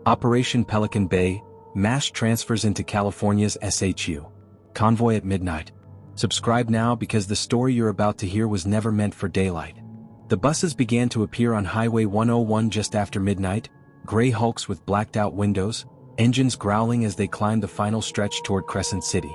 Operation Pelican Bay, mass transfers into California's SHU. Convoy at midnight. Subscribe now because the story you're about to hear was never meant for daylight. The buses began to appear on Highway 101 just after midnight, gray hulks with blacked-out windows, engines growling as they climbed the final stretch toward Crescent City.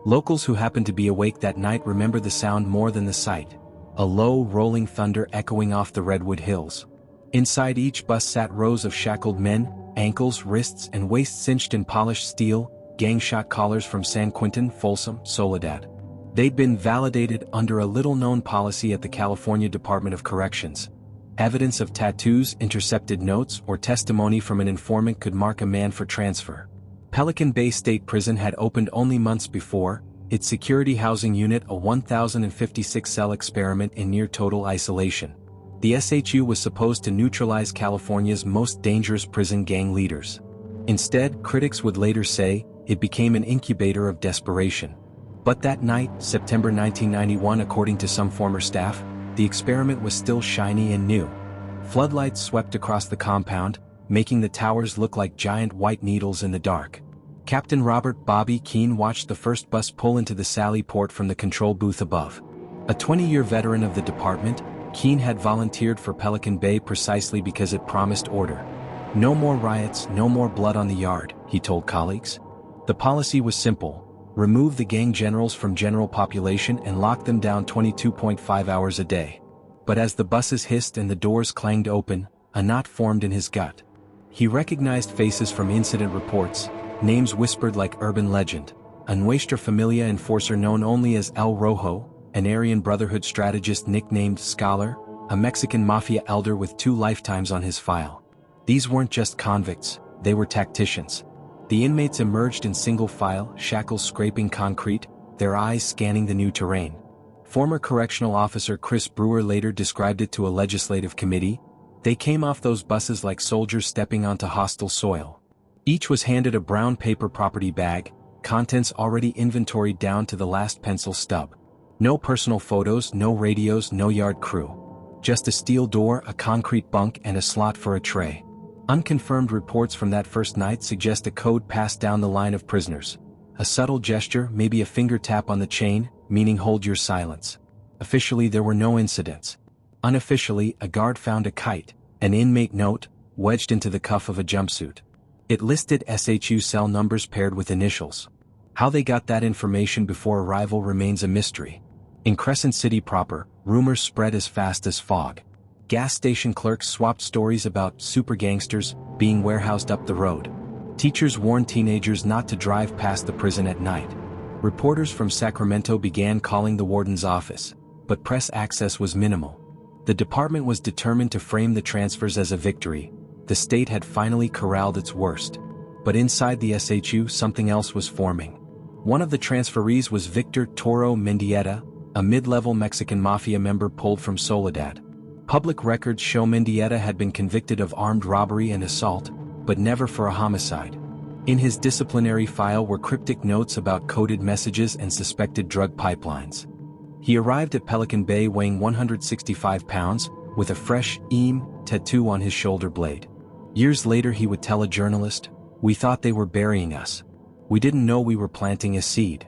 Locals who happened to be awake that night remember the sound more than the sight. A low, rolling thunder echoing off the Redwood Hills. Inside each bus sat rows of shackled men, ankles, wrists, and waists cinched in polished steel, gang-shot collars from San Quentin, Folsom, Soledad. They'd been validated under a little-known policy at the California Department of Corrections. Evidence of tattoos, intercepted notes, or testimony from an informant could mark a man for transfer. Pelican Bay State Prison had opened only months before, its security housing unit a 1,056-cell experiment in near-total isolation. The SHU was supposed to neutralize California's most dangerous prison gang leaders. Instead, critics would later say, it became an incubator of desperation. But that night, September 1991, according to some former staff, the experiment was still shiny and new. Floodlights swept across the compound, making the towers look like giant white needles in the dark. Captain Robert "Bobby" Keene watched the first bus pull into the Sally Port from the control booth above. A 20-year veteran of the department, Keene had volunteered for Pelican Bay precisely because it promised order. No more riots, no more blood on the yard, he told colleagues. The policy was simple: remove the gang generals from general population and lock them down 22.5 hours a day. But as the buses hissed and the doors clanged open, a knot formed in his gut. He recognized faces from incident reports, names whispered like urban legend: a Nuestra Familia enforcer known only as El Rojo, an Aryan Brotherhood strategist nicknamed Scholar, a Mexican Mafia elder with 2 lifetimes on his file. These weren't just convicts, they were tacticians. The inmates emerged in single file, shackles scraping concrete, their eyes scanning the new terrain. Former correctional officer Chris Brewer later described it to a legislative committee: they came off those buses like soldiers stepping onto hostile soil. Each was handed a brown paper property bag, contents already inventoried down to the last pencil stub. No personal photos, no radios, no yard crew. Just a steel door, a concrete bunk, and a slot for a tray. Unconfirmed reports from that first night suggest a code passed down the line of prisoners. A subtle gesture, maybe a finger tap on the chain, meaning hold your silence. Officially there were no incidents. Unofficially, a guard found a kite, an inmate note, wedged into the cuff of a jumpsuit. It listed SHU cell numbers paired with initials. How they got that information before arrival remains a mystery. In Crescent City proper, rumors spread as fast as fog. Gas station clerks swapped stories about super gangsters being warehoused up the road. Teachers warned teenagers not to drive past the prison at night. Reporters from Sacramento began calling the warden's office, but press access was minimal. The department was determined to frame the transfers as a victory. The state had finally corralled its worst. But inside the SHU, something else was forming. One of the transferees was Victor Toro Mendieta, a mid-level Mexican Mafia member pulled from Soledad. Public records show Mendieta had been convicted of armed robbery and assault, but never for a homicide. In his disciplinary file were cryptic notes about coded messages and suspected drug pipelines. He arrived at Pelican Bay weighing 165 pounds, with a fresh "EAM" tattoo on his shoulder blade. Years later he would tell a journalist, "We thought they were burying us. We didn't know we were planting a seed."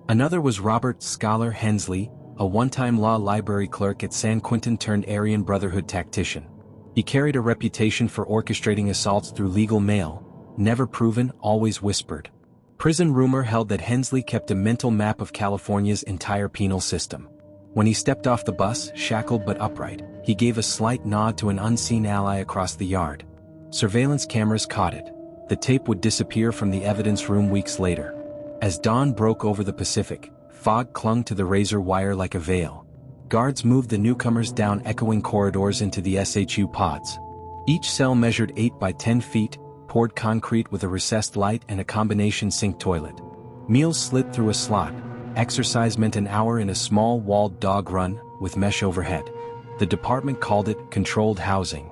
Another was Robert "Scholar" Hensley, a one-time law library clerk at San Quentin turned Aryan Brotherhood tactician. He carried a reputation for orchestrating assaults through legal mail, never proven, always whispered. Prison rumor held that Hensley kept a mental map of California's entire penal system. When he stepped off the bus, shackled but upright, he gave a slight nod to an unseen ally across the yard. Surveillance cameras caught it. The tape would disappear from the evidence room weeks later. As dawn broke over the Pacific, fog clung to the razor wire like a veil. Guards moved the newcomers down echoing corridors into the SHU pods. Each cell measured 8 by 10 feet, poured concrete with a recessed light and a combination sink toilet. Meals slid through a slot. Exercise meant an hour in a small walled dog run, with mesh overhead. The department called it controlled housing.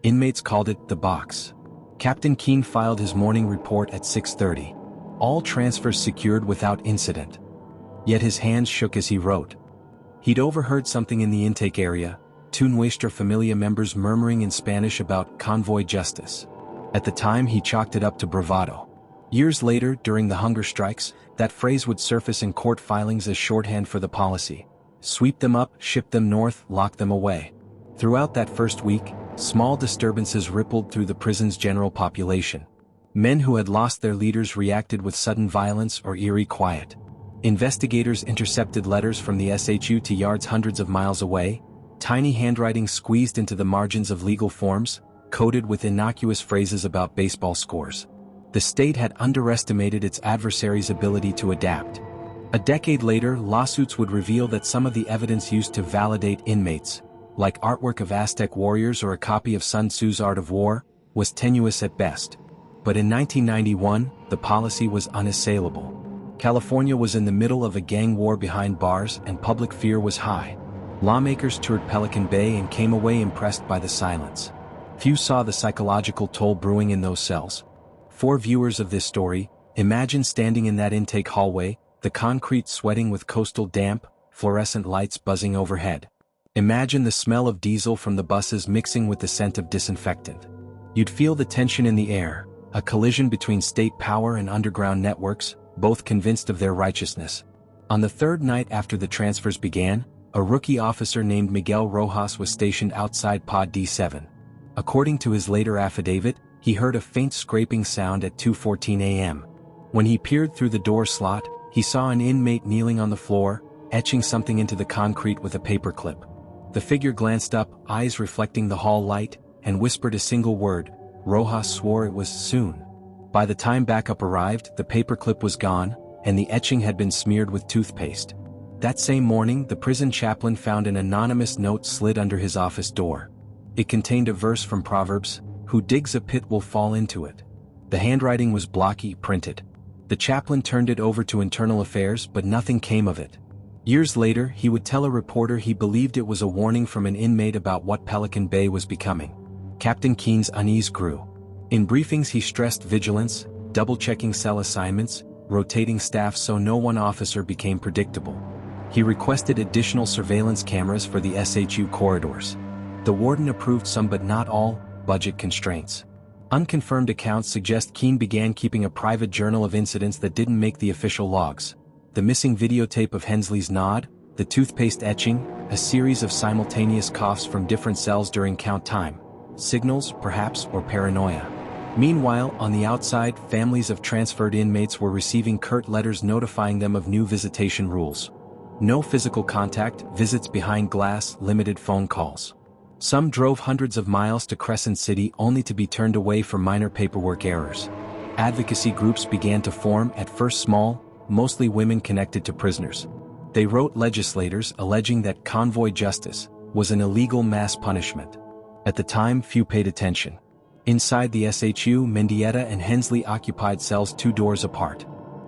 Inmates called it the box. Captain Keene filed his morning report at 6:30. All transfers secured without incident. Yet his hands shook as he wrote. He'd overheard something in the intake area, 2 Nuestra Familia members murmuring in Spanish about convoy justice. At the time he chalked it up to bravado. Years later, during the hunger strikes, that phrase would surface in court filings as shorthand for the policy. Sweep them up, ship them north, lock them away. Throughout that first week, small disturbances rippled through the prison's general population. Men who had lost their leaders reacted with sudden violence or eerie quiet. Investigators intercepted letters from the SHU to yards hundreds of miles away, tiny handwriting squeezed into the margins of legal forms, coded with innocuous phrases about baseball scores. The state had underestimated its adversaries' ability to adapt. A decade later, lawsuits would reveal that some of the evidence used to validate inmates, like artwork of Aztec warriors or a copy of Sun Tzu's Art of War, was tenuous at best. But in 1991, the policy was unassailable. California was in the middle of a gang war behind bars and public fear was high. Lawmakers toured Pelican Bay and came away impressed by the silence. Few saw the psychological toll brewing in those cells. For viewers of this story, imagine standing in that intake hallway, the concrete sweating with coastal damp, fluorescent lights buzzing overhead. Imagine the smell of diesel from the buses mixing with the scent of disinfectant. You'd feel the tension in the air, a collision between state power and underground networks, both convinced of their righteousness. On the third night after the transfers began, a rookie officer named Miguel Rojas was stationed outside Pod D7. According to his later affidavit, he heard a faint scraping sound at 2:14 a.m. When he peered through the door slot, he saw an inmate kneeling on the floor, etching something into the concrete with a paperclip. The figure glanced up, eyes reflecting the hall light, and whispered a single word. Rojas swore it was soon. By the time backup arrived, the paperclip was gone, and the etching had been smeared with toothpaste. That same morning, the prison chaplain found an anonymous note slid under his office door. It contained a verse from Proverbs, "Who digs a pit will fall into it." The handwriting was blocky, printed. The chaplain turned it over to Internal Affairs, but nothing came of it. Years later, he would tell a reporter he believed it was a warning from an inmate about what Pelican Bay was becoming. Captain Keen's unease grew. In briefings he stressed vigilance, double-checking cell assignments, rotating staff so no one officer became predictable. He requested additional surveillance cameras for the SHU corridors. The warden approved some but not all, budget constraints. Unconfirmed accounts suggest Keen began keeping a private journal of incidents that didn't make the official logs. The missing videotape of Hensley's nod, the toothpaste etching, a series of simultaneous coughs from different cells during count time. Signals, perhaps, or paranoia. Meanwhile, on the outside, families of transferred inmates were receiving curt letters notifying them of new visitation rules. No physical contact, visits behind glass, limited phone calls. Some drove hundreds of miles to Crescent City only to be turned away for minor paperwork errors. Advocacy groups began to form, at first small, mostly women connected to prisoners. They wrote legislators alleging that convoy justice was an illegal mass punishment. At the time, few paid attention. Inside the SHU, Mendieta and Hensley occupied cells 2 doors apart.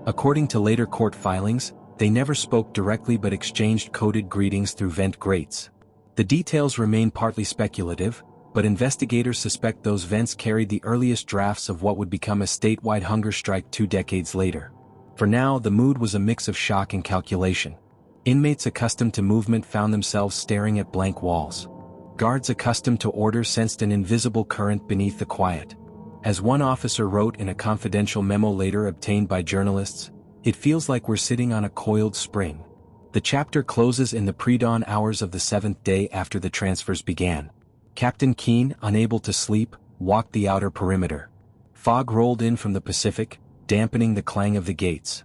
According to later court filings, they never spoke directly but exchanged coded greetings through vent grates. The details remain partly speculative, but investigators suspect those vents carried the earliest drafts of what would become a statewide hunger strike 2 decades later. For now, the mood was a mix of shock and calculation. Inmates accustomed to movement found themselves staring at blank walls. Guards accustomed to order sensed an invisible current beneath the quiet. As one officer wrote in a confidential memo later obtained by journalists, "It feels like we're sitting on a coiled spring." The chapter closes in the pre-dawn hours of the 7th day after the transfers began. Captain Keen, unable to sleep, walked the outer perimeter. Fog rolled in from the Pacific, dampening the clang of the gates.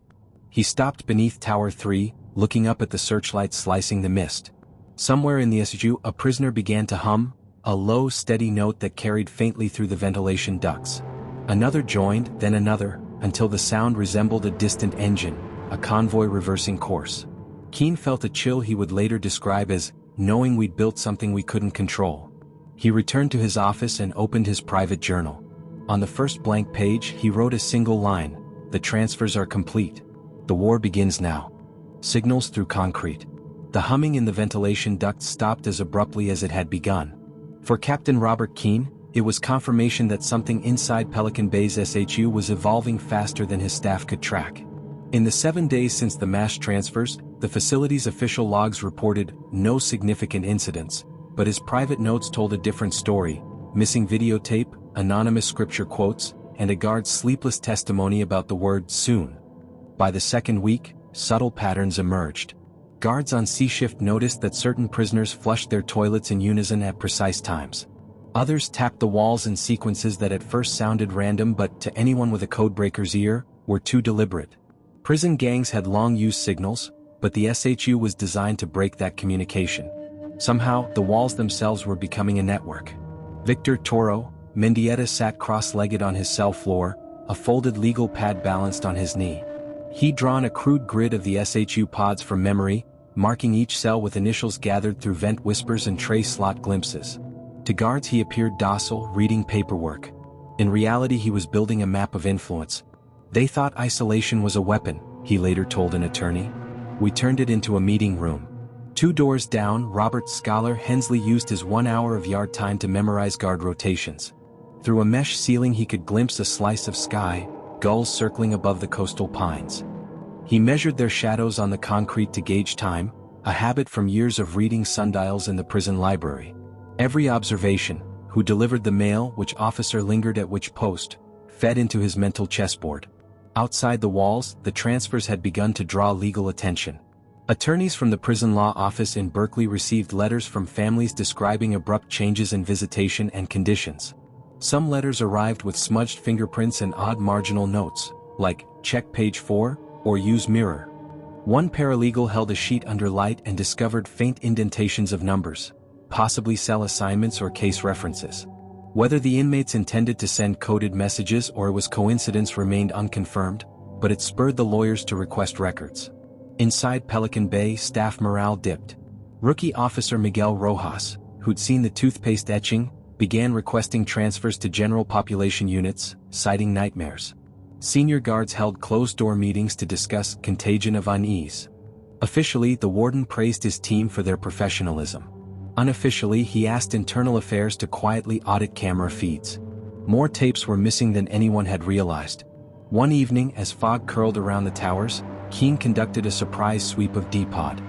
He stopped beneath Tower 3, looking up at the searchlight slicing the mist. Somewhere in the SHU, a prisoner began to hum, a low, steady note that carried faintly through the ventilation ducts. Another joined, then another, until the sound resembled a distant engine, a convoy reversing course. Keen felt a chill he would later describe as, knowing we'd built something we couldn't control. He returned to his office and opened his private journal. On the first blank page, he wrote a single line: "The transfers are complete. The war begins now." Signals through concrete. The humming in the ventilation ducts stopped as abruptly as it had begun. For Captain Robert Keen, it was confirmation that something inside Pelican Bay's SHU was evolving faster than his staff could track. In the 7 days since the mass transfers, the facility's official logs reported no significant incidents, but his private notes told a different story: missing videotape, anonymous scripture quotes, and a guard's sleepless testimony about the word soon. By the second week, subtle patterns emerged. Guards on C shift noticed that certain prisoners flushed their toilets in unison at precise times. Others tapped the walls in sequences that at first sounded random but, to anyone with a codebreaker's ear, were too deliberate. Prison gangs had long used signals, but the SHU was designed to break that communication. Somehow, the walls themselves were becoming a network. Victor Toro, Mendieta sat cross-legged on his cell floor, a folded legal pad balanced on his knee. He'd drawn a crude grid of the SHU pods from memory, marking each cell with initials gathered through vent whispers and tray slot glimpses. To guards he appeared docile, reading paperwork. In reality he was building a map of influence. They thought isolation was a weapon, he later told an attorney. We turned it into a meeting room. 2 doors down, Robert Scholar Hensley used his 1 hour of yard time to memorize guard rotations. Through a mesh ceiling he could glimpse a slice of sky, gulls circling above the coastal pines. He measured their shadows on the concrete to gauge time, a habit from years of reading sundials in the prison library. Every observation, who delivered the mail, which officer lingered at which post, fed into his mental chessboard. Outside the walls, the transfers had begun to draw legal attention. Attorneys from the prison law office in Berkeley received letters from families describing abrupt changes in visitation and conditions. Some letters arrived with smudged fingerprints and odd marginal notes, like, check page 4, or use mirror. One paralegal held a sheet under light and discovered faint indentations of numbers, possibly cell assignments or case references. Whether the inmates intended to send coded messages or it was coincidence remained unconfirmed, but it spurred the lawyers to request records. Inside Pelican Bay, staff morale dipped. Rookie officer Miguel Rojas, who'd seen the toothpaste etching, began requesting transfers to general population units, citing nightmares. Senior guards held closed-door meetings to discuss contagion of unease. Officially, the warden praised his team for their professionalism. Unofficially, he asked internal affairs to quietly audit camera feeds. More tapes were missing than anyone had realized. One evening, as fog curled around the towers, Keene conducted a surprise sweep of D-Pod.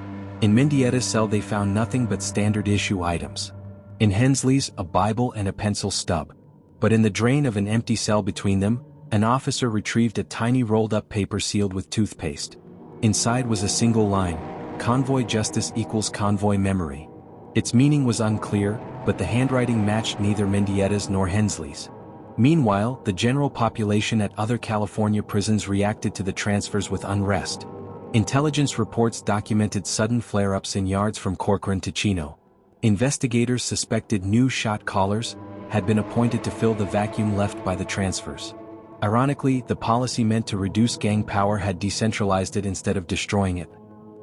In Mendieta's cell they found nothing but standard issue items. In Hensley's, a Bible and a pencil stub. But in the drain of an empty cell between them, an officer retrieved a tiny rolled-up paper sealed with toothpaste. Inside was a single line, Convoy justice equals convoy memory. Its meaning was unclear, but the handwriting matched neither Mendieta's nor Hensley's. Meanwhile, the general population at other California prisons reacted to the transfers with unrest. Intelligence reports documented sudden flare-ups in yards from Corcoran to Chino. Investigators suspected new shot callers had been appointed to fill the vacuum left by the transfers. Ironically, the policy meant to reduce gang power had decentralized it instead of destroying it.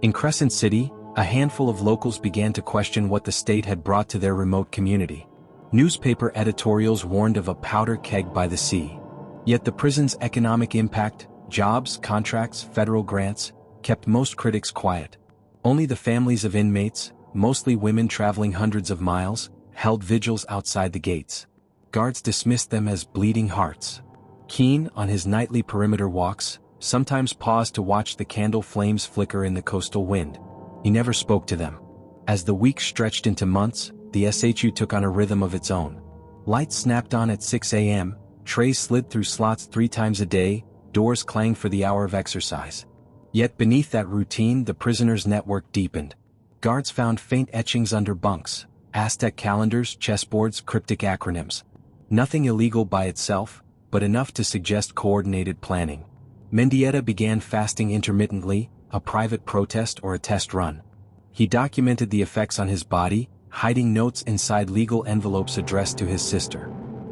In Crescent City, a handful of locals began to question what the state had brought to their remote community. Newspaper editorials warned of a powder keg by the sea. Yet the prison's economic impact, jobs, contracts, federal grants, kept most critics quiet. Only the families of inmates, mostly women traveling hundreds of miles, held vigils outside the gates. Guards dismissed them as bleeding hearts. Keene, on his nightly perimeter walks, sometimes paused to watch the candle flames flicker in the coastal wind. He never spoke to them. As the weeks stretched into months, the SHU took on a rhythm of its own. Lights snapped on at 6 a.m., trays slid through slots 3 times a day, doors clanged for the hour of exercise. Yet beneath that routine the prisoners' network deepened. Guards found faint etchings under bunks, Aztec calendars, chessboards, cryptic acronyms. Nothing illegal by itself, but enough to suggest coordinated planning. Mendieta began fasting intermittently, a private protest or a test run. He documented the effects on his body, hiding notes inside legal envelopes addressed to his sister.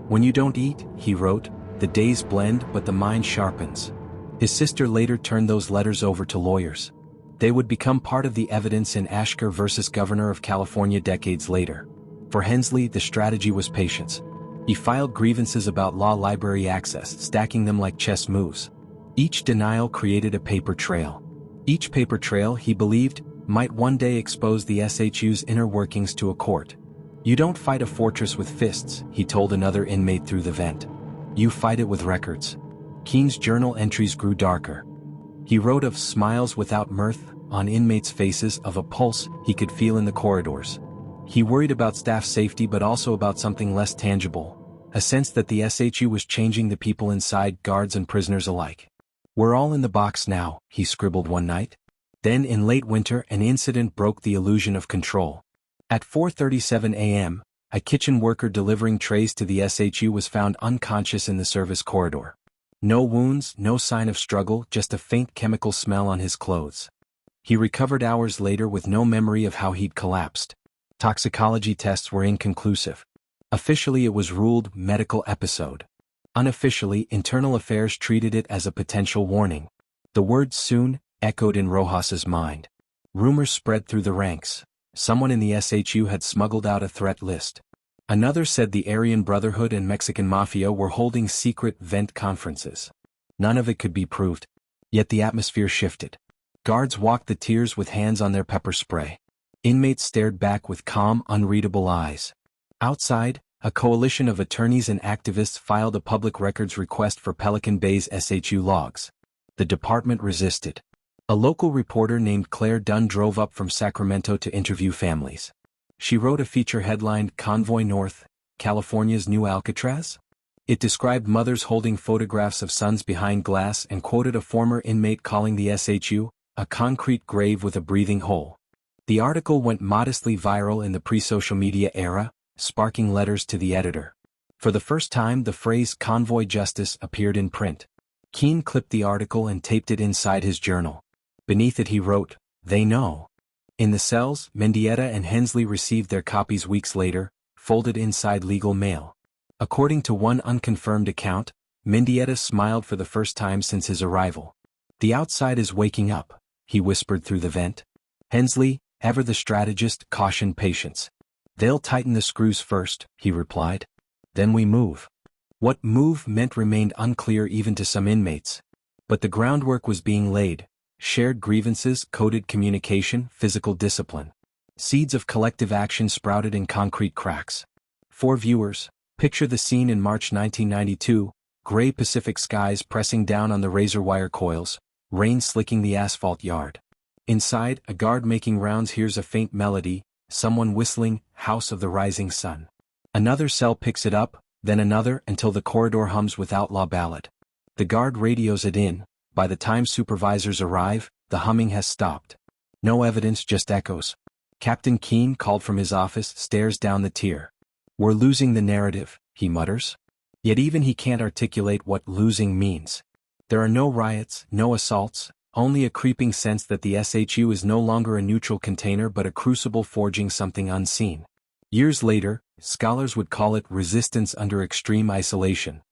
When you don't eat, he wrote, the days blend but the mind sharpens. His sister later turned those letters over to lawyers. They would become part of the evidence in Ashker versus Governor of California decades later. For Hensley, the strategy was patience. He filed grievances about law library access, stacking them like chess moves. Each denial created a paper trail. Each paper trail, he believed, might one day expose the SHU's inner workings to a court. You don't fight a fortress with fists, he told another inmate through the vent. You fight it with records. Keene's journal entries grew darker. He wrote of smiles without mirth on inmates' faces, of a pulse he could feel in the corridors. He worried about staff safety but also about something less tangible, a sense that the SHU was changing the people inside, guards and prisoners alike. "We're all in the box now," he scribbled one night. Then in late winter an incident broke the illusion of control. At 4:37 a.m., a kitchen worker delivering trays to the SHU was found unconscious in the service corridor. No wounds, no sign of struggle, just a faint chemical smell on his clothes. He recovered hours later with no memory of how he'd collapsed. Toxicology tests were inconclusive. Officially it was ruled medical episode. Unofficially, Internal Affairs treated it as a potential warning. The word soon echoed in Rojas's mind. Rumors spread through the ranks. Someone in the SHU had smuggled out a threat list. Another said the Aryan Brotherhood and Mexican Mafia were holding secret vent conferences. None of it could be proved. Yet the atmosphere shifted. Guards walked the tiers with hands on their pepper spray. Inmates stared back with calm, unreadable eyes. Outside, a coalition of attorneys and activists filed a public records request for Pelican Bay's SHU logs. The department resisted. A local reporter named Claire Dunn drove up from Sacramento to interview families. She wrote a feature headlined "Convoy North, California's New Alcatraz?" It described mothers holding photographs of sons behind glass and quoted a former inmate calling the SHU a concrete grave with a breathing hole. The article went modestly viral in the pre-social media era, sparking letters to the editor. For the first time, the phrase "convoy justice" appeared in print. Keene clipped the article and taped it inside his journal. Beneath it he wrote, "They know." In the cells, Mendieta and Hensley received their copies weeks later, folded inside legal mail. According to one unconfirmed account, Mendieta smiled for the first time since his arrival. "The outside is waking up," he whispered through the vent. Hensley, ever the strategist, cautioned patience. "They'll tighten the screws first," he replied. "Then we move." What move meant remained unclear even to some inmates. But the groundwork was being laid. Shared grievances, coded communication, physical discipline. Seeds of collective action sprouted in concrete cracks. For viewers, picture the scene in March 1992, gray Pacific skies pressing down on the razor wire coils, rain slicking the asphalt yard. Inside, a guard making rounds hears a faint melody, someone whistling, "House of the Rising Sun." Another cell picks it up, then another, until the corridor hums with outlaw ballad. The guard radios it in. By the time supervisors arrive, the humming has stopped. No evidence, just echoes. Captain Keene, called from his office, stares down the tier. "We're losing the narrative," he mutters. Yet even he can't articulate what losing means. There are no riots, no assaults, only a creeping sense that the SHU is no longer a neutral container but a crucible forging something unseen. Years later, scholars would call it resistance under extreme isolation.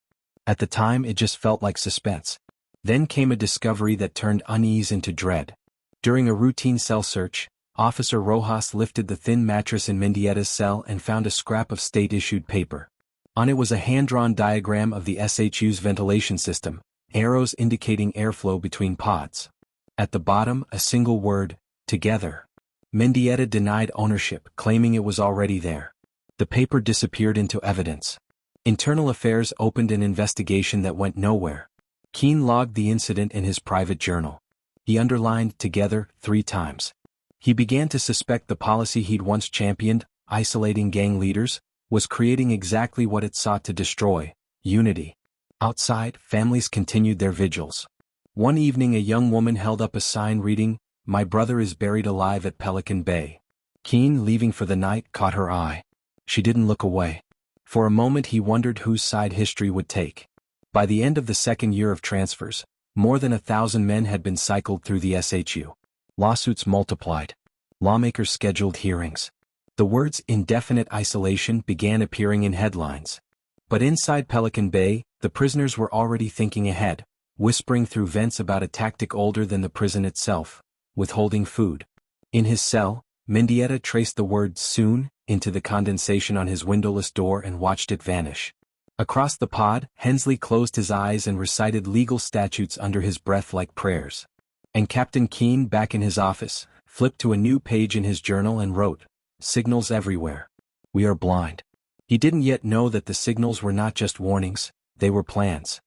At the time it just felt like suspense. Then came a discovery that turned unease into dread. During a routine cell search, Officer Rojas lifted the thin mattress in Mendieta's cell and found a scrap of state-issued paper. On it was a hand-drawn diagram of the SHU's ventilation system, arrows indicating airflow between pods. At the bottom, a single word, "together." Mendieta denied ownership, claiming it was already there. The paper disappeared into evidence. Internal Affairs opened an investigation that went nowhere. Keene logged the incident in his private journal. He underlined "together" 3 times. He began to suspect the policy he'd once championed, isolating gang leaders, was creating exactly what it sought to destroy: unity. Outside, families continued their vigils. One evening a young woman held up a sign reading, "My brother is buried alive at Pelican Bay." Keene, leaving for the night, caught her eye. She didn't look away. For a moment he wondered whose side history would take. By the end of the second year of transfers, more than 1,000 men had been cycled through the SHU. Lawsuits multiplied. Lawmakers scheduled hearings. The words "indefinite isolation" began appearing in headlines. But inside Pelican Bay, the prisoners were already thinking ahead, whispering through vents about a tactic older than the prison itself: withholding food. In his cell, Mendieta traced the word "soon" into the condensation on his windowless door and watched it vanish. Across the pod, Hensley closed his eyes and recited legal statutes under his breath like prayers. And Captain Keene, back in his office, flipped to a new page in his journal and wrote, "Signals everywhere. We are blind." He didn't yet know that the signals were not just warnings, they were plans.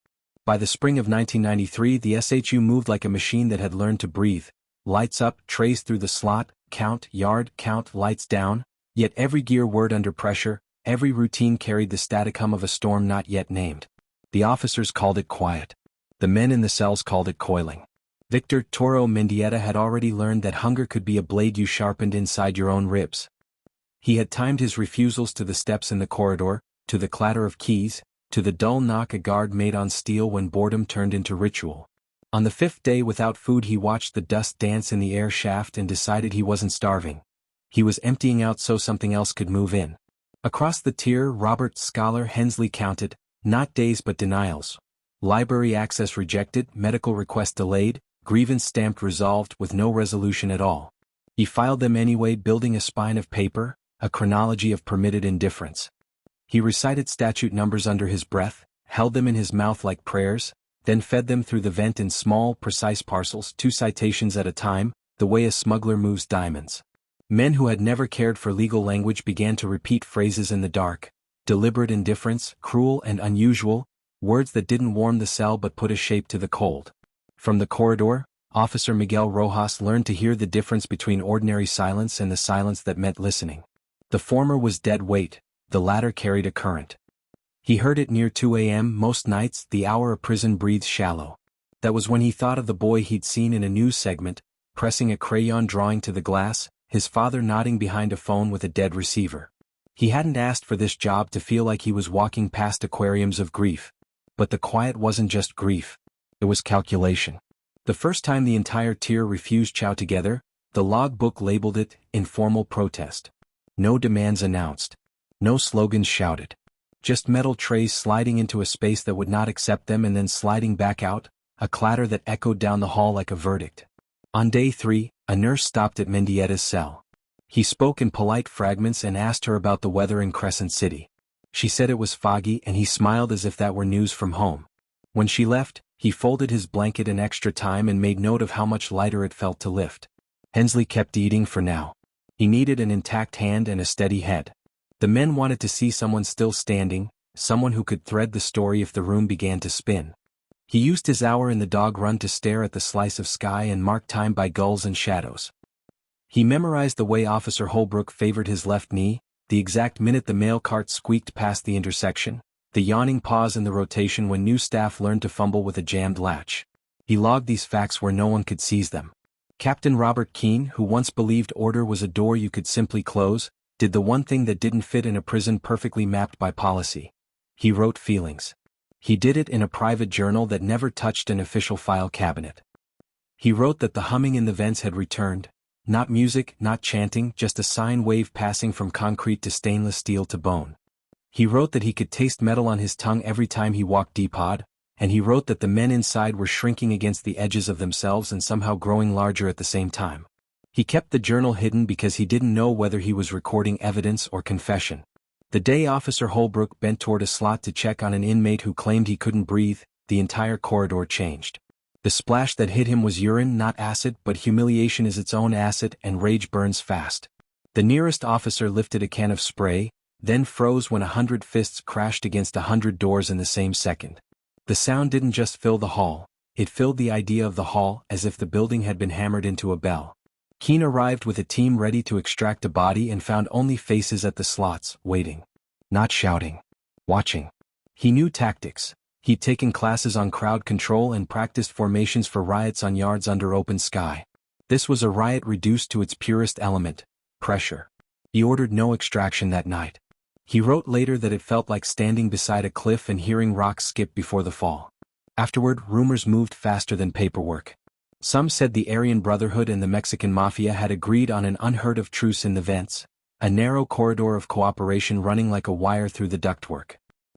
By the spring of 1993 the SHU moved like a machine that had learned to breathe. Lights up, trays through the slot, count, yard, count, lights down, yet every gear word under pressure, Every routine carried the static hum of a storm not yet named. The officers called it quiet. The men in the cells called it coiling. Victor Toro Mendieta had already learned that hunger could be a blade you sharpened inside your own ribs. He had timed his refusals to the steps in the corridor, to the clatter of keys, to the dull knock a guard made on steel when boredom turned into ritual. On the 5th day without food he watched the dust dance in the air shaft and decided he wasn't starving. He was emptying out so something else could move in. Across the tier Robert Scholar Hensley counted, not days but denials. Library access rejected, medical request delayed, grievance stamped resolved with no resolution at all. He filed them anyway, building a spine of paper, a chronology of permitted indifference. He recited statute numbers under his breath, held them in his mouth like prayers, then fed them through the vent in small, precise parcels, 2 citations at a time, the way a smuggler moves diamonds. Men who had never cared for legal language began to repeat phrases in the dark: deliberate indifference, cruel and unusual, words that didn't warm the cell but put a shape to the cold. From the corridor, Officer Miguel Rojas learned to hear the difference between ordinary silence and the silence that meant listening. The former was dead weight, the latter carried a current. He heard it near 2 a.m. most nights, the hour a prison breathes shallow. That was when he thought of the boy he'd seen in a news segment, pressing a crayon drawing to the glass, his father nodding behind a phone with a dead receiver. He hadn't asked for this job to feel like he was walking past aquariums of grief. But the quiet wasn't just grief. It was calculation. The first time the entire tier refused chow together, the log book labeled it informal protest. No demands announced. No slogans shouted. Just metal trays sliding into a space that would not accept them and then sliding back out, a clatter that echoed down the hall like a verdict. On day 3, a nurse stopped at Mendieta's cell. He spoke in polite fragments and asked her about the weather in Crescent City. She said it was foggy and he smiled as if that were news from home. When she left, he folded his blanket an extra time and made note of how much lighter it felt to lift. Hensley kept eating for now. He needed an intact hand and a steady head. The men wanted to see someone still standing, someone who could thread the story if the room began to spin. He used his hour in the dog run to stare at the slice of sky and mark time by gulls and shadows. He memorized the way Officer Holbrook favored his left knee, the exact minute the mail cart squeaked past the intersection, the yawning pause in the rotation when new staff learned to fumble with a jammed latch. He logged these facts where no one could seize them. Captain Robert Keene, who once believed order was a door you could simply close, did the one thing that didn't fit in a prison perfectly mapped by policy. He wrote feelings. He did it in a private journal that never touched an official file cabinet. He wrote that the humming in the vents had returned, not music, not chanting, just a sine wave passing from concrete to stainless steel to bone. He wrote that he could taste metal on his tongue every time he walked D-pod, and he wrote that the men inside were shrinking against the edges of themselves and somehow growing larger at the same time. He kept the journal hidden because he didn't know whether he was recording evidence or confession. The day Officer Holbrook bent toward a slot to check on an inmate who claimed he couldn't breathe, the entire corridor changed. The splash that hit him was urine, not acid, but humiliation is its own acid and rage burns fast. The nearest officer lifted a can of spray, then froze when 100 fists crashed against 100 doors in the same second. The sound didn't just fill the hall, it filled the idea of the hall as if the building had been hammered into a bell. Keene arrived with a team ready to extract a body and found only faces at the slots, waiting. Not shouting. Watching. He knew tactics. He'd taken classes on crowd control and practiced formations for riots on yards under open sky. This was a riot reduced to its purest element, pressure. He ordered no extraction that night. He wrote later that it felt like standing beside a cliff and hearing rocks skip before the fall. Afterward, rumors moved faster than paperwork. Some said the Aryan Brotherhood and the Mexican Mafia had agreed on an unheard-of truce in the vents, a narrow corridor of cooperation running like a wire through the ductwork.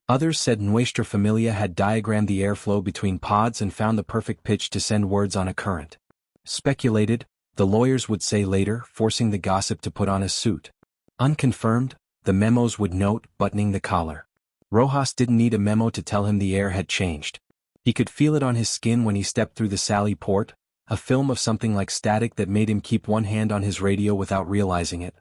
Others said Nuestra Familia had diagrammed the airflow between pods and found the perfect pitch to send words on a current. Speculated, the lawyers would say later, forcing the gossip to put on a suit. Unconfirmed, the memos would note, buttoning the collar. Rojas didn't need a memo to tell him the air had changed. He could feel it on his skin when he stepped through the Sally port, a film of something like static that made him keep one hand on his radio without realizing it.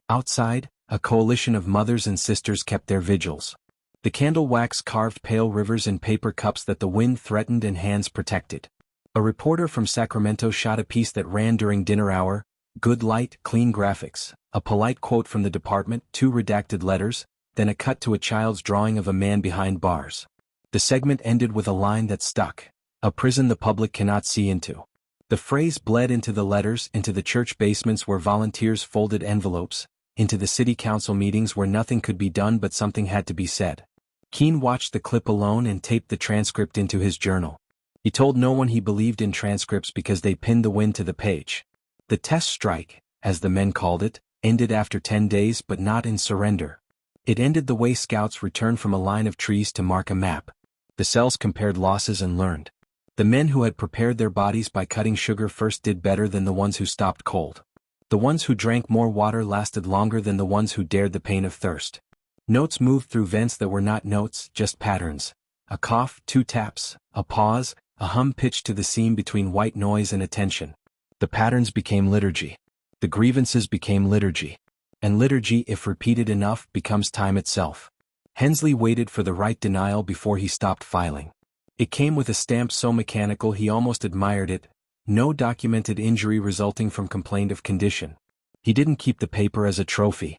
Outside, a coalition of mothers and sisters kept their vigils. The candle wax carved pale rivers in paper cups that the wind threatened and hands protected. A reporter from Sacramento shot a piece that ran during dinner hour, good light, clean graphics, a polite quote from the department, 2 redacted letters, then a cut to a child's drawing of a man behind bars. The segment ended with a line that stuck: "A prison the public cannot see into." The phrase bled into the letters, into the church basements where volunteers folded envelopes, into the city council meetings where nothing could be done but something had to be said. Keene watched the clip alone and taped the transcript into his journal. He told no one he believed in transcripts because they pinned the wind to the page. The test strike, as the men called it, ended after 10 days but not in surrender. It ended the way scouts return from a line of trees to mark a map. The cells compared losses and learned. The men who had prepared their bodies by cutting sugar first did better than the ones who stopped cold. The ones who drank more water lasted longer than the ones who dared the pain of thirst. Notes moved through vents that were not notes, just patterns. A cough, 2 taps, a pause, a hum pitched to the seam between white noise and attention. The patterns became liturgy. The grievances became liturgy. And liturgy, if repeated enough, becomes time itself. Hensley waited for the right denial before he stopped filing. It came with a stamp so mechanical he almost admired it: no documented injury resulting from complaint of condition. He didn't keep the paper as a trophy.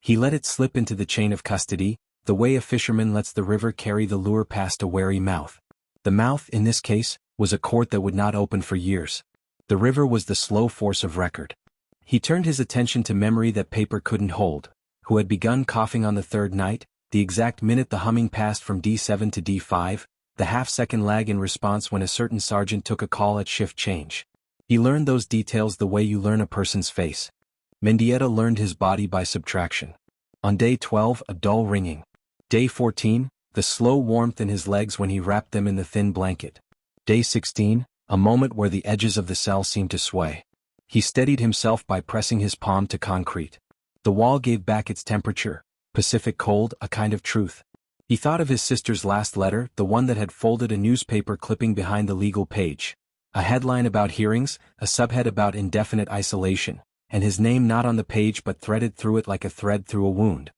He let it slip into the chain of custody, the way a fisherman lets the river carry the lure past a wary mouth. The mouth, in this case, was a court that would not open for years. The river was the slow force of record. He turned his attention to memory that paper couldn't hold. Who had begun coughing on the 3rd night, the exact minute the humming passed from D7 to D5, the half-second lag in response when a certain sergeant took a call at shift change. He learned those details the way you learn a person's face. Mendieta learned his body by subtraction. On day 12, a dull ringing. Day 14, the slow warmth in his legs when he wrapped them in the thin blanket. Day 16, a moment where the edges of the cell seemed to sway. He steadied himself by pressing his palm to concrete. The wall gave back its temperature, Pacific cold, a kind of truth. He thought of his sister's last letter, the one that had folded a newspaper clipping behind the legal page. A headline about hearings, a subhead about indefinite isolation, and his name not on the page but threaded through it like a thread through a wound.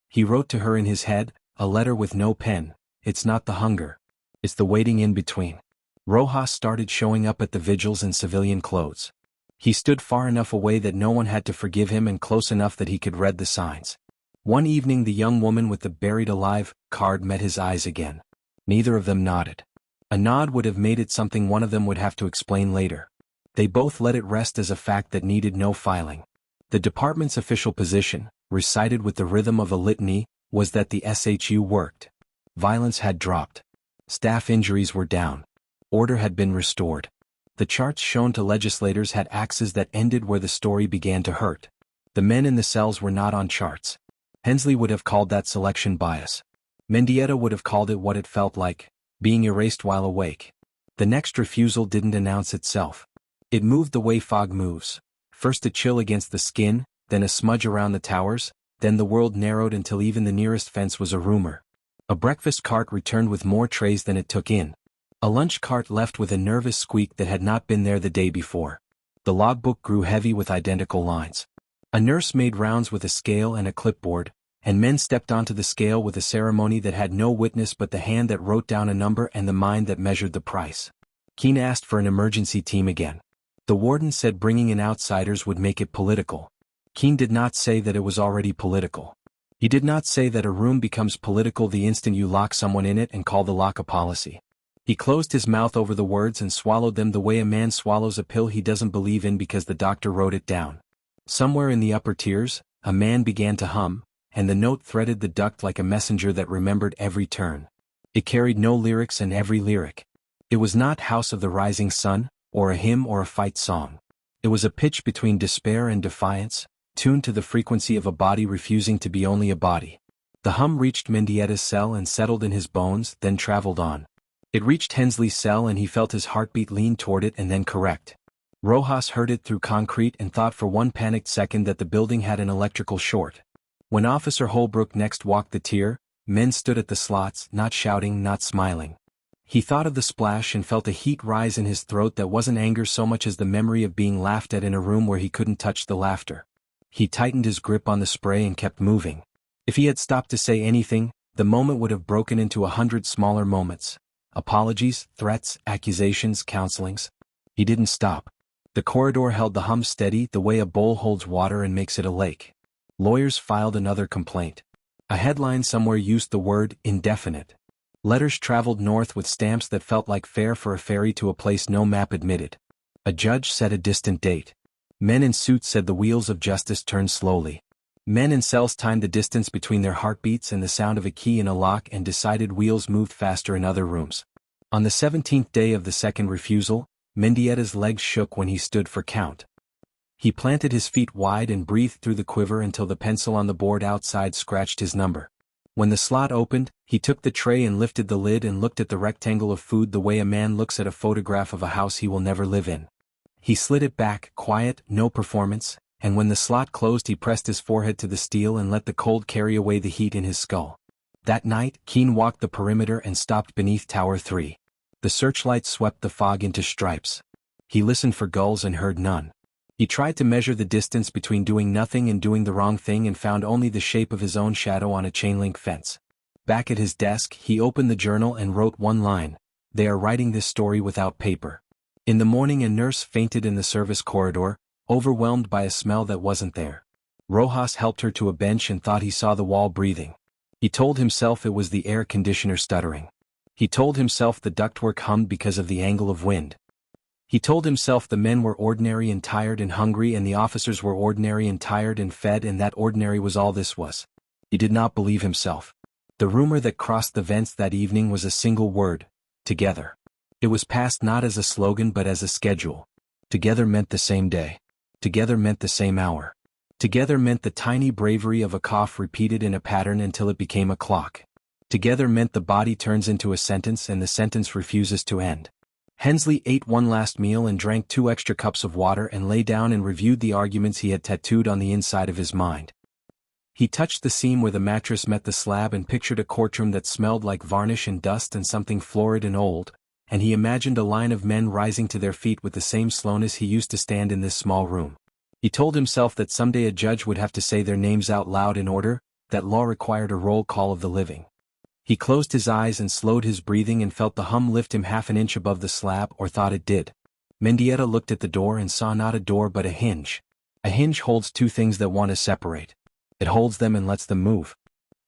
He wrote to her in his head, a letter with no pen: "It's not the hunger. It's the waiting in between." Rojas started showing up at the vigils in civilian clothes. He stood far enough away that no one had to forgive him and close enough that he could read the signs. One evening the young woman with the buried alive card met his eyes again. Neither of them nodded. A nod would have made it something one of them would have to explain later. They both let it rest as a fact that needed no filing. The department's official position, recited with the rhythm of a litany, was that the SHU worked. Violence had dropped. Staff injuries were down. Order had been restored. The charts shown to legislators had axes that ended where the story began to hurt. The men in the cells were not on charts. Hensley would have called that selection bias. Mendieta would have called it what it felt like: being erased while awake. The next refusal didn't announce itself. It moved the way fog moves. First a chill against the skin, then a smudge around the towers, then the world narrowed until even the nearest fence was a rumor. A breakfast cart returned with more trays than it took in. A lunch cart left with a nervous squeak that had not been there the day before. The logbook grew heavy with identical lines. A nurse made rounds with a scale and a clipboard, and men stepped onto the scale with a ceremony that had no witness but the hand that wrote down a number and the mind that measured the price. Keene asked for an emergency team again. The warden said bringing in outsiders would make it political. Keene did not say that it was already political. He did not say that a room becomes political the instant you lock someone in it and call the lock a policy. He closed his mouth over the words and swallowed them the way a man swallows a pill he doesn't believe in because the doctor wrote it down. Somewhere in the upper tiers, a man began to hum, and the note threaded the duct like a messenger that remembered every turn. It carried no lyrics and every lyric. It was not House of the Rising Sun, or a hymn or a fight song. It was a pitch between despair and defiance, tuned to the frequency of a body refusing to be only a body. The hum reached Mendieta's cell and settled in his bones, then traveled on. It reached Hensley's cell and he felt his heartbeat lean toward it and then correct. Rojas heard it through concrete and thought for one panicked second that the building had an electrical short. When Officer Holbrook next walked the tier, men stood at the slots, not shouting, not smiling. He thought of the splash and felt a heat rise in his throat that wasn't anger so much as the memory of being laughed at in a room where he couldn't touch the laughter. He tightened his grip on the spray and kept moving. If he had stopped to say anything, the moment would have broken into 100 smaller moments. Apologies, threats, accusations, counselings. He didn't stop. The corridor held the hum steady the way a bowl holds water and makes it a lake. Lawyers filed another complaint. A headline somewhere used the word indefinite. Letters traveled north with stamps that felt like fare for a ferry to a place no map admitted. A judge set a distant date. Men in suits said the wheels of justice turned slowly. Men in cells timed the distance between their heartbeats and the sound of a key in a lock and decided wheels moved faster in other rooms. On the 17th day of the second refusal, Mendietta's legs shook when he stood for count. He planted his feet wide and breathed through the quiver until the pencil on the board outside scratched his number. When the slot opened, he took the tray and lifted the lid and looked at the rectangle of food the way a man looks at a photograph of a house he will never live in. He slid it back, quiet, no performance, and when the slot closed he pressed his forehead to the steel and let the cold carry away the heat in his skull. That night, Keene walked the perimeter and stopped beneath Tower 3. The searchlight swept the fog into stripes. He listened for gulls and heard none. He tried to measure the distance between doing nothing and doing the wrong thing and found only the shape of his own shadow on a chain-link fence. Back at his desk, he opened the journal and wrote one line: "They are writing this story without paper." In the morning a nurse fainted in the service corridor, overwhelmed by a smell that wasn't there. Rojas helped her to a bench and thought he saw the wall breathing. He told himself it was the air conditioner stuttering. He told himself the ductwork hummed because of the angle of wind. He told himself the men were ordinary and tired and hungry and the officers were ordinary and tired and fed and that ordinary was all this was. He did not believe himself. The rumor that crossed the vents that evening was a single word: together. It was passed not as a slogan but as a schedule. Together meant the same day. Together meant the same hour. Together meant the tiny bravery of a cough repeated in a pattern until it became a clock. Together meant the body turns into a sentence and the sentence refuses to end. Hensley ate one last meal and drank 2 extra cups of water and lay down and reviewed the arguments he had tattooed on the inside of his mind. He touched the seam where the mattress met the slab and pictured a courtroom that smelled like varnish and dust and something florid and old, and he imagined a line of men rising to their feet with the same slowness he used to stand in this small room. He told himself that someday a judge would have to say their names out loud in order, that law required a roll call of the living. He closed his eyes and slowed his breathing and felt the hum lift him half an inch above the slab, or thought it did. Mendieta looked at the door and saw not a door but a hinge. A hinge holds 2 things that want to separate. It holds them and lets them move.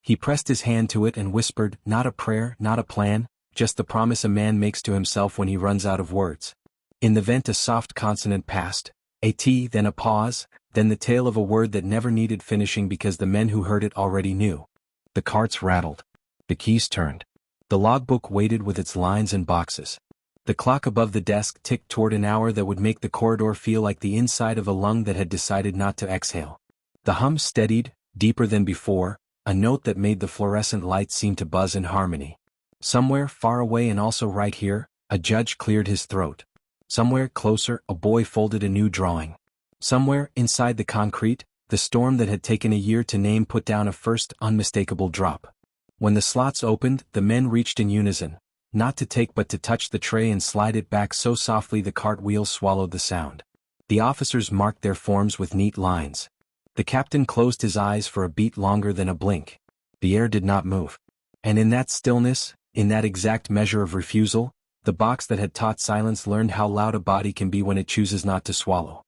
He pressed his hand to it and whispered, not a prayer, not a plan, just the promise a man makes to himself when he runs out of words. In the vent a soft consonant passed, a T, then a pause, then the tail of a word that never needed finishing because the men who heard it already knew. The carts rattled. The keys turned. The logbook waited with its lines and boxes. The clock above the desk ticked toward an hour that would make the corridor feel like the inside of a lung that had decided not to exhale. The hum steadied, deeper than before, a note that made the fluorescent lights seem to buzz in harmony. Somewhere far away and also right here, a judge cleared his throat. Somewhere closer, a boy folded a new drawing. Somewhere, inside the concrete, the storm that had taken a year to name put down a first, unmistakable drop. When the slots opened, the men reached in unison, not to take but to touch the tray and slide it back so softly the cartwheels swallowed the sound. The officers marked their forms with neat lines. The captain closed his eyes for a beat longer than a blink. The air did not move. And in that stillness, in that exact measure of refusal, the box that had taught silence learned how loud a body can be when it chooses not to swallow.